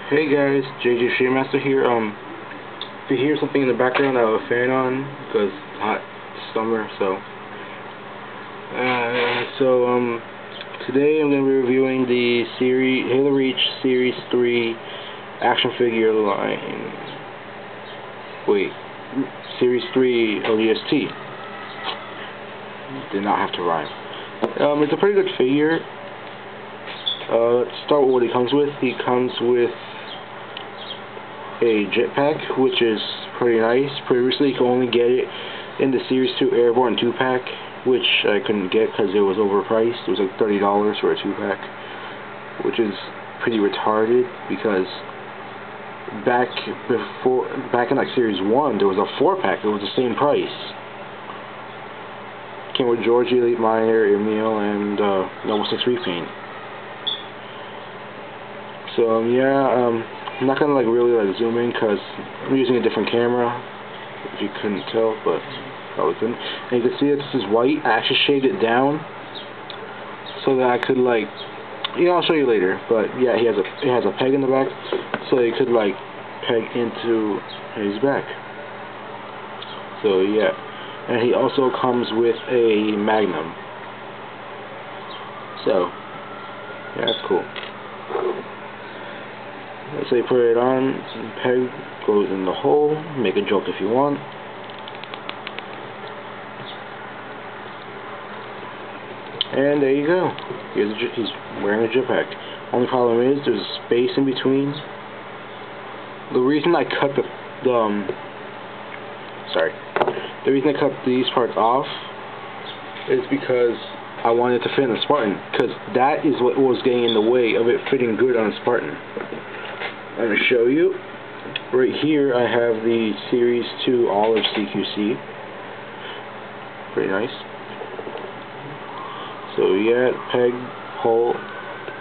Hey guys, JJ Shaymaster here. If you hear something in the background, I have a fan on because it's hot summer. Today I'm going to be reviewing the Halo Reach Series 3 action figure line. Wait, Series 3 ODST. Did not have to rhyme. It's a pretty good figure. Let's start with what he comes with. He comes with a jetpack, which is pretty nice. Previously, you could only get it in the Series 2 Airborne 2-pack, which I couldn't get because it was overpriced. It was like $30 for a 2-pack, which is pretty retarded because back in like Series 1, there was a 4-pack. It was the same price. Came with George Elite Miner, Emil, and Level 6 Repaint. So I'm not gonna really zoom in because I'm using a different camera. If you couldn't tell, but probably couldn't. And you can see that this is white. I actually shaved it down so that I could I'll show you later. But yeah, it has a peg in the back, so you could peg into his back. So yeah, and he also comes with a magnum. So yeah, that's cool. Let's say put it on, peg goes in the hole, make a joke if you want. And there you go. He's wearing a jetpack. Only problem is there's a space in between. The reason I cut the reason I cut these parts off is because I wanted to fit in the Spartan, because that is what was getting in the way of it fitting good on a Spartan. I'm going to show you. Right here I have the Series 2 Olive CQC. Pretty nice. So yeah, peg hole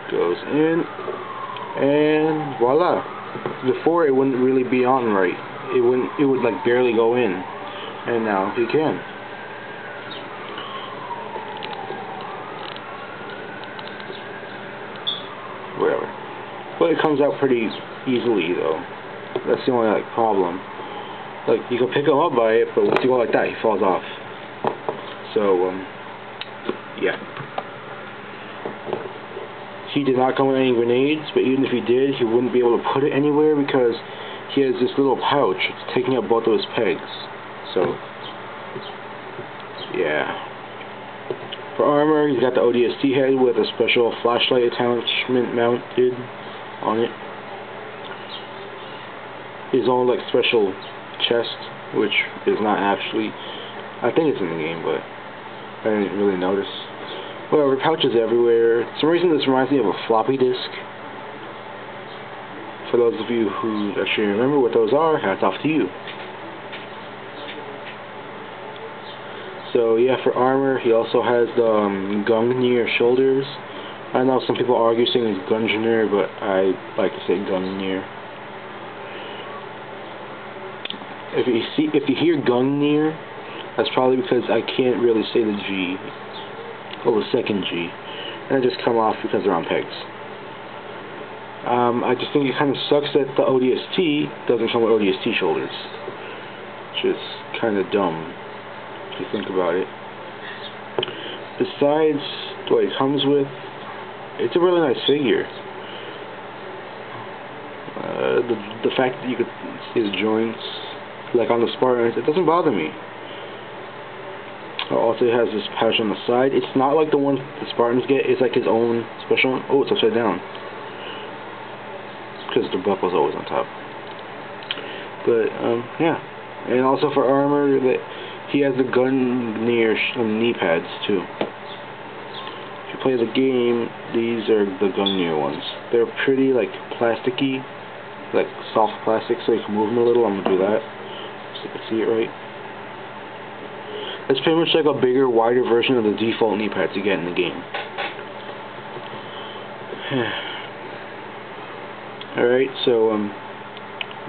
goes in, and voila. Before it wouldn't really be on right. It would barely go in, and now it can. Whatever. But it comes out pretty easily though. That's the only problem. You can pick him up by it, but once you go like that, he falls off. So yeah. He did not come with any grenades, but even if he did, he wouldn't be able to put it anywhere because he has this little pouch. It's taking up both of his pegs. So yeah. For armor, he's got the ODST head with a special flashlight attachment mounted on it. His own special chest, which is not actually, I think it's in the game, but I didn't really notice. Whatever, pouches everywhere. For some reason this reminds me of a floppy disk. For those of you who actually remember what those are, hats off to you. So yeah, for armor, he also has the Gungnir shoulders. I know some people argue saying it's Gungnir, but I like to say Gungnir. If you hear Gungnir, that's probably because I can't really say the G, or the second G, and I just come off because they're on pegs. I just think it kind of sucks that the ODST doesn't come with ODST shoulders, which is kind of dumb if you think about it. Besides what it comes with, it's a really nice figure. The fact that you could see the joints, like on the Spartans, it doesn't bother me. Also, it has this pouch on the side. It's not like the one the Spartans get. It's like his own special one. Oh, it's upside down. Because the buckle's always on top. But, yeah. And also for armor, he has the Gungnir knee pads, too. If you play the game, these are the Gungnir ones. They're pretty, plasticky, soft plastic, so you can move them a little. I'm going to do that, so you can see it right. It's pretty much like a bigger, wider version of the default knee pads you get in the game. Alright, so,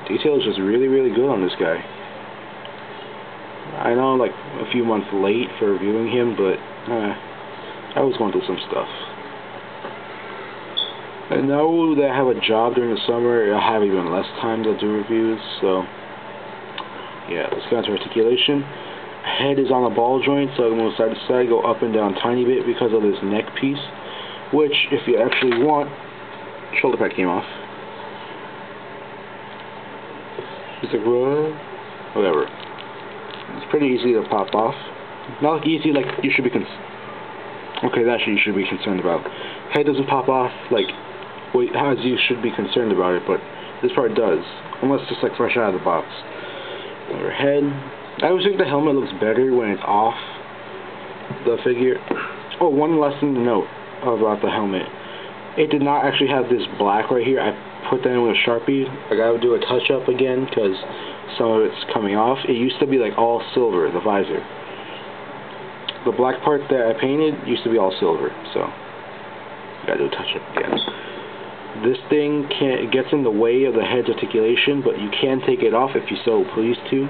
detail is just really, really good on this guy. I know I'm a few months late for reviewing him, but I was going through some stuff. And now that I have a job during the summer, I have even less time to do reviews, so yeah, let's get on to articulation. Head is on a ball joint, so I'm going to side to side, go up and down a tiny bit because of this neck piece, which, if you actually want, shoulder pad came off. It's like, what? Whatever. It's pretty easy to pop off. Not easy like you should be okay, that's what you should be concerned about. Head doesn't pop off like as you should be concerned about it, but this part does. Unless it's like fresh out of the box. Or head. I always think the helmet looks better when it's off the figure. Oh, one last thing to note about the helmet. It did not actually have this black right here. I put that in with a Sharpie. I gotta do a touch up again because some of it's coming off. It used to be like all silver, the visor. The black part that I painted used to be all silver, so I gotta do a touch up again. This thing gets in the way of the head's articulation, but you can take it off if you so please to.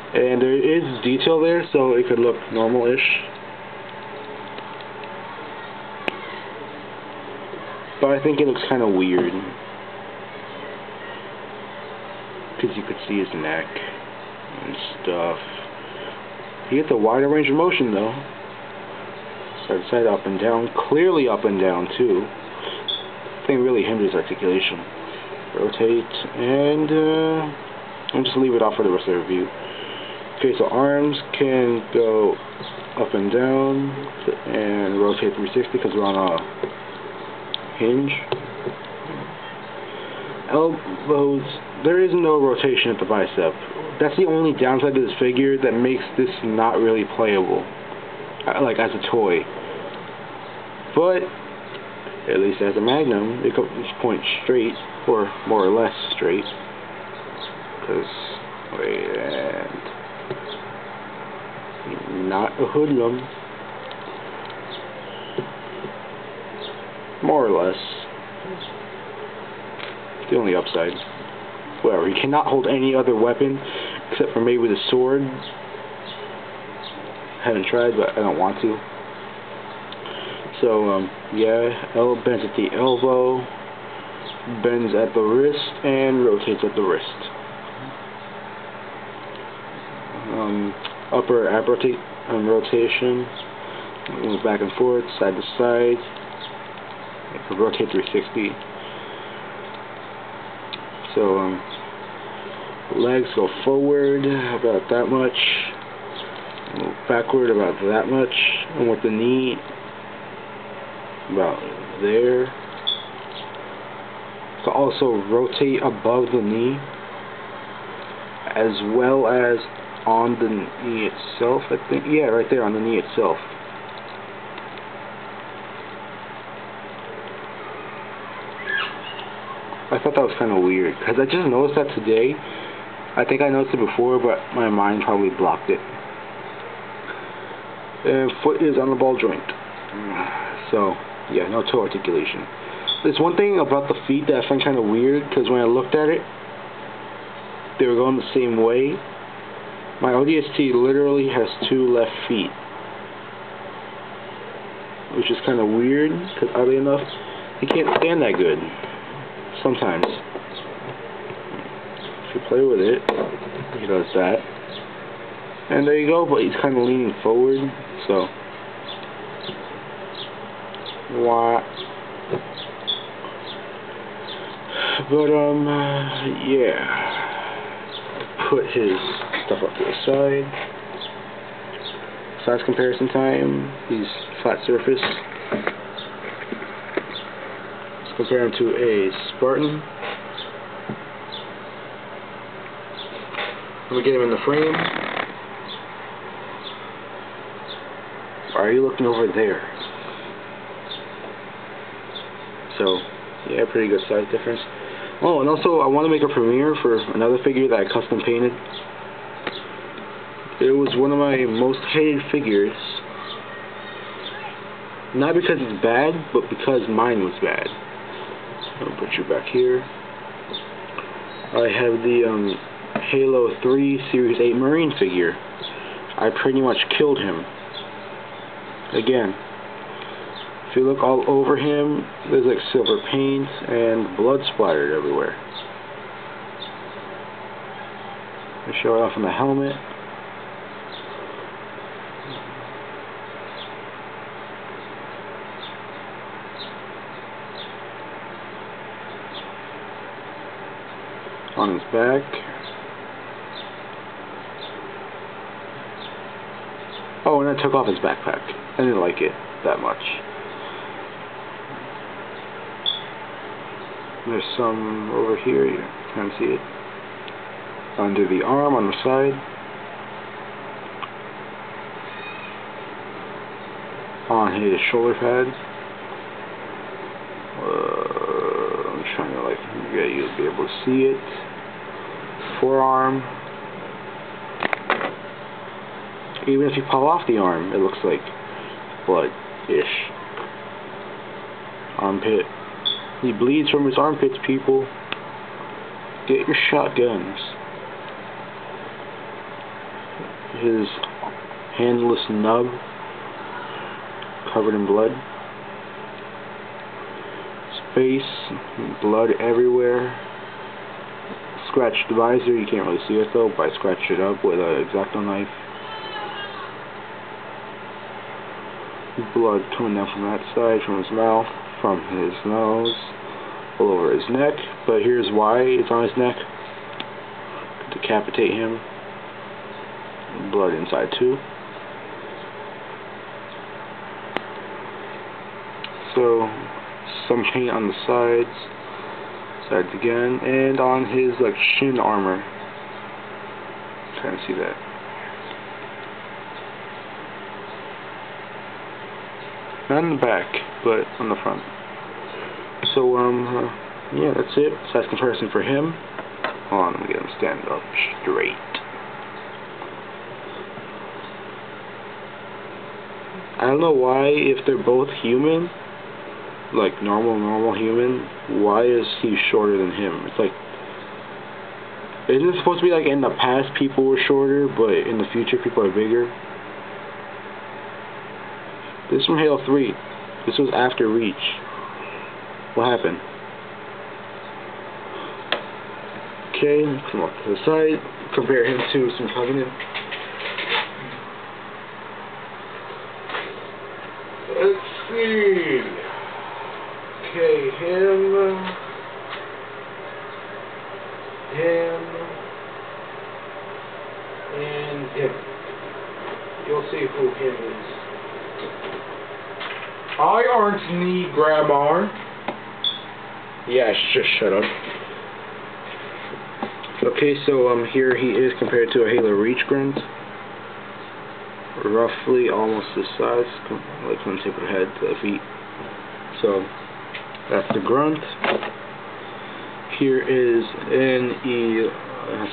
And there is detail there, so it could look normal-ish. But I think it looks kind of weird. Because you could see his neck and stuff. He gets a wider range of motion, though. Side to side, up and down. Clearly up and down, too. This thing really hinders articulation. Rotate, and I'll just leave it off for the rest of the review. Okay, so arms can go up and down and rotate 360 because we're on a hinge. Elbows, there is no rotation at the bicep. That's the only downside to this figure that makes this not really playable, like as a toy. But at least as a Magnum, it goes point straight, or more or less straight. Because not a hoodlum. More or less. The only upside. Whatever, he cannot hold any other weapon except for maybe the sword. Haven't tried, but I don't want to. So, yeah, bends at the elbow, bends at the wrist, and rotates at the wrist. Upper ab rotation, moves back and forth, side to side. It can rotate 360. So, legs go forward about that much, move backward about that much, and with the knee about there. So also rotate above the knee, as well as on the knee itself, I think. Yeah, right there on the knee itself. I thought that was kind of weird, because I just noticed that today. I think I noticed it before, but my mind probably blocked it. And foot is on the ball joint. So, yeah, no toe articulation. There's one thing about the feet that I find kind of weird, because when I looked at it, they were going the same way. My ODST literally has 2 left feet, which is kind of weird, because oddly enough, he can't stand that good. Sometimes. If you play with it, he does that. And there you go, but he's kind of leaning forward, so. Wah. But, yeah. Put his stuff up to the side. Size comparison time. He's flat surface. Let's compare him to a Spartan. Let me get him in the frame. Why are you looking over there? So, yeah, pretty good size difference. Oh, and also I want to make a premiere for another figure that I custom painted. It was one of my most hated figures. Not because it's bad, but because mine was bad. I'll put you back here. I have the Halo 3 Series 8 Marine figure. I pretty much killed him. Again. If you look all over him, there's like silver paint and blood splattered everywhere. Let me show it off on the helmet. On his back. Oh, and I took off his backpack. I didn't like it that much. There's some over here, you can't see it. Under the arm, on the side. On his shoulder pad. I'm trying to like get you to be able to see it. Forearm. Even if you pull off the arm, it looks like blood-ish. Armpit. He bleeds from his armpits, people. Get your shotguns. His handless nub covered in blood. Space, blood everywhere. Scratched visor, you can't really see it though, but I scratched it up with an X-Acto knife. Blood coming down from that side, from his mouth, from his nose, all over his neck. But here's why it's on his neck. To decapitate him. Blood inside too. So some paint on the sides again, and on his like shin armor. Trying to see that. Not in the back, but on the front. So yeah, that's it. Size comparison for him. Hold on, let me get him stand up straight. I don't know why, if they're both human, like normal human, why is he shorter than him? It's like, isn't it supposed to be like in the past people were shorter, but in the future people are bigger? This is from Halo 3. This was after Reach. What happened? Okay, come up to the side, compare him to some Covenant. Let's see. Okay, him, and him. You'll see who him is. I aren't knee grabber. Yeah, just shut up. Okay, so here he is compared to a Halo Reach grunt. Roughly almost the size, like from the tip of the head to the feet. So that's the grunt. Here is an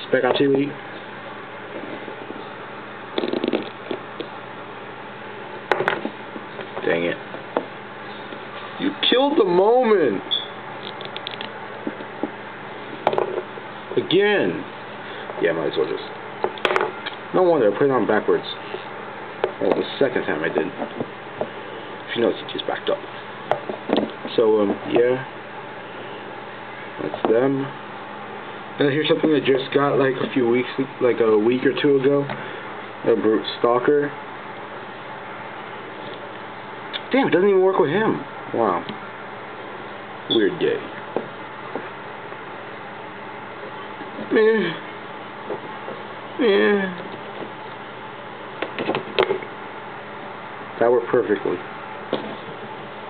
Spec Ops Elite. Dang it. You killed the moment! Again! Yeah, might as well just... No wonder, I put it on backwards. Well, the second time I did. If you notice, it just backed up. So, yeah. That's them. And here's something I just got like a few weeks, like a week or two ago. A Brute Stalker. Damn, it doesn't even work with him. Wow. Weird day. That worked perfectly.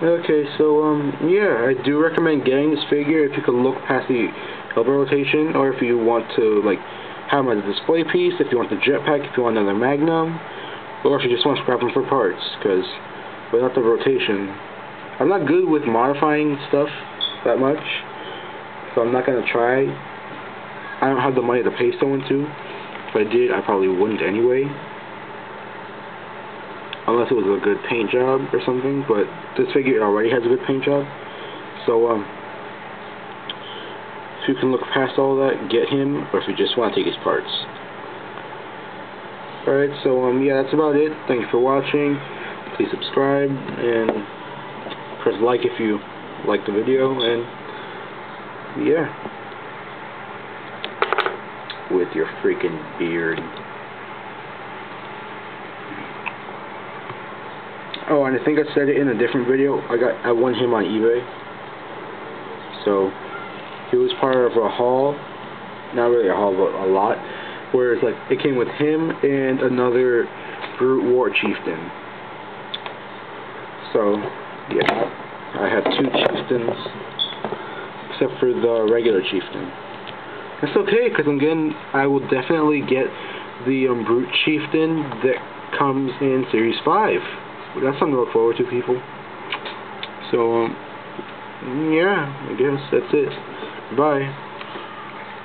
Okay, so yeah, I do recommend getting this figure if you can look past the elbow rotation, or if you want to like have him as a display piece, if you want the jetpack, if you want another Magnum, or if you just want to scrap them for parts, because without the rotation, I'm not good with modifying stuff that much, so I'm not going to try. I don't have the money to pay someone to. If I did, I probably wouldn't anyway. Unless it was a good paint job or something, but this figure already has a good paint job. So, if you can look past all that, get him, or if you just want to take his parts. Alright, so, yeah, that's about it. Thank you for watching. Please subscribe, and press like if you like the video, and yeah, with your freaking beard. Oh, and I think I said it in a different video. I won him on eBay. So he was part of a haul, not really a haul, but a lot, where it's like it came with him and another Brute War Chieftain. So yeah, I have 2 chieftains, except for the regular chieftain. That's okay, because I will definitely get the Brute Chieftain that comes in Series 5. That's something to look forward to, people. So, yeah, I guess that's it. Bye.